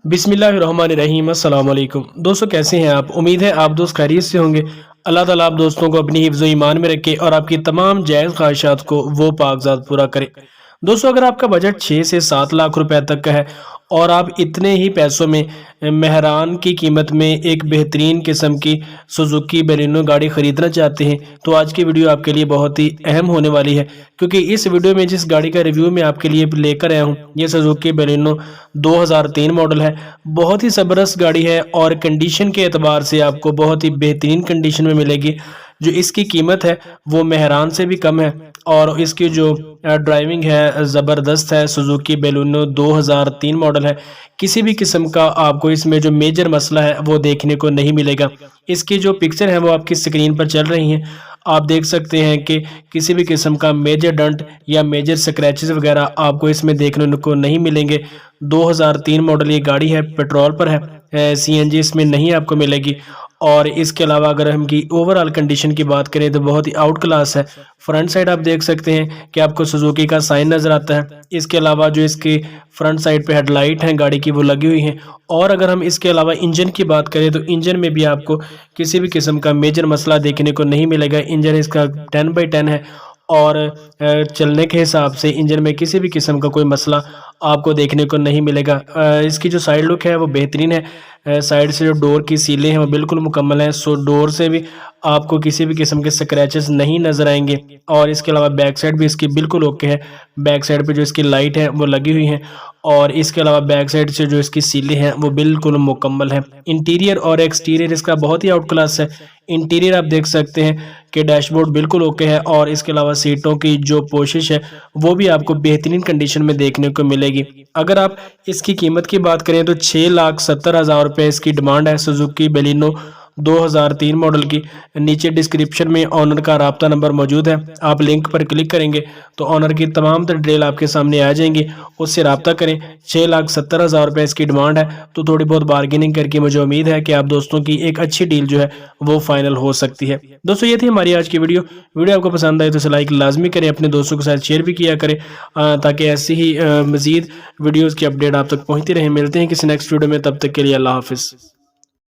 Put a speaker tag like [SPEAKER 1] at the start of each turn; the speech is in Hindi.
[SPEAKER 1] बिस्मिल्लाहिर्रहमानिर्रहीम अस्सलाम वालेकुम। दोस्तों कैसे हैं आप? उम्मीद है आप दोस्त खैरियत से होंगे। अल्लाह ताला आप दोस्तों को अपनी हिफ्ज़ ईमान में रखे और आपकी तमाम जायज़ ख्वाहिशात को वो पाकज़ात पूरा करे। दोस्तों अगर आपका बजट 6 से 7 लाख रुपए तक का है और आप इतने ही पैसों में मेहरान की कीमत में एक बेहतरीन किस्म की सुजुकी बैलिनो गाड़ी ख़रीदना चाहते हैं तो आज की वीडियो आपके लिए बहुत ही अहम होने वाली है, क्योंकि इस वीडियो में जिस गाड़ी का रिव्यू मैं आपके लिए लेकर आया हूँ ये सुजुकी बैलिनो 2003 मॉडल है। बहुत ही ज़बरदस्त गाड़ी है और कंडीशन के एतबार से आपको बहुत ही बेहतरीन कंडीशन में मिलेगी। जो इसकी कीमत है वो मेहरान से भी कम है और इसकी जो ड्राइविंग है ज़बरदस्त है। सुजुकी बैलिनो 2003 मॉडल है। किसी भी किस्म का आपको इसमें जो मेजर मसला है वो देखने को नहीं मिलेगा। इसकी जो पिक्चर है वो आपकी स्क्रीन पर चल रही हैं। आप देख सकते हैं कि किसी भी किस्म का मेजर डंट या मेजर स्क्रैचेस वगैरह आपको इसमें देखने को नहीं मिलेंगे। 2003 मॉडल ये गाड़ी है, पेट्रोल पर है, सीएनजी इसमें नहीं आपको मिलेगी। और इसके अलावा अगर हम की ओवरऑल कंडीशन की बात करें तो बहुत ही आउट क्लास है। फ्रंट साइड आप देख सकते हैं कि आपको सुजुकी का साइन नज़र आता है। इसके अलावा जो इसकी फ्रंट साइड पे हेडलाइट हैं गाड़ी की वो लगी हुई हैं। और अगर हम इसके अलावा इंजन की बात करें तो इंजन में भी आपको किसी भी किस्म का मेजर मसला देखने को नहीं मिलेगा। इंजन इसका 10/10 है और चलने के हिसाब से इंजन में किसी भी किस्म का कोई मसला आपको देखने को नहीं मिलेगा। इसकी जो साइड लुक है वो बेहतरीन है। साइड से जो डोर की सीलें हैं वो बिल्कुल मुकम्मल हैं। सो डोर से भी आपको किसी भी किस्म के स्क्रैचेस नहीं नज़र आएंगे। और इसके अलावा बैक साइड भी इसकी बिल्कुल ओके है। बैक साइड पे जो इसकी लाइट है वो लगी हुई हैं और इसके अलावा बैक साइड से जो इसकी सीलें हैं वो बिल्कुल मुकम्मल है। इंटीरियर और एक्सटीरियर इसका बहुत ही आउट क्लास है। इंटीरियर आप देख सकते हैं कि डैशबोर्ड बिल्कुल ओके है और इसके अलावा सीटों की जो पोशिश है वो भी आपको बेहतरीन कंडीशन में देखने को मिलेगी। अगर आप इसकी कीमत की बात करें तो 6,70,000 रुपये इसकी डिमांड है सुजुकी बैलिनो 2003 मॉडल की। नीचे डिस्क्रिप्शन में ऑनर का राब्ता नंबर मौजूद है। आप लिंक पर क्लिक करेंगे तो ऑनर की तमाम डिटेल आपके सामने आ जाएंगी, उससे राब्ता करें। 6,70,000 रुपये इसकी डिमांड है तो थोड़ी बहुत बार्गेनिंग करके मुझे उम्मीद है कि आप दोस्तों की एक अच्छी डील जो है वो फाइनल हो सकती है। दोस्तों ये थी हमारी आज की वीडियो आपको पसंद आए तो इसे लाइक लाजमी करें, अपने दोस्तों के साथ शेयर भी किया करें ताकि ऐसी ही मज़ीद वीडियोज़ की अपडेट आप तक पहुँचती रहे। मिलते हैं किसी नेक्स्ट वीडियो में, तब तक के लिए अल्लाह हाफिज़।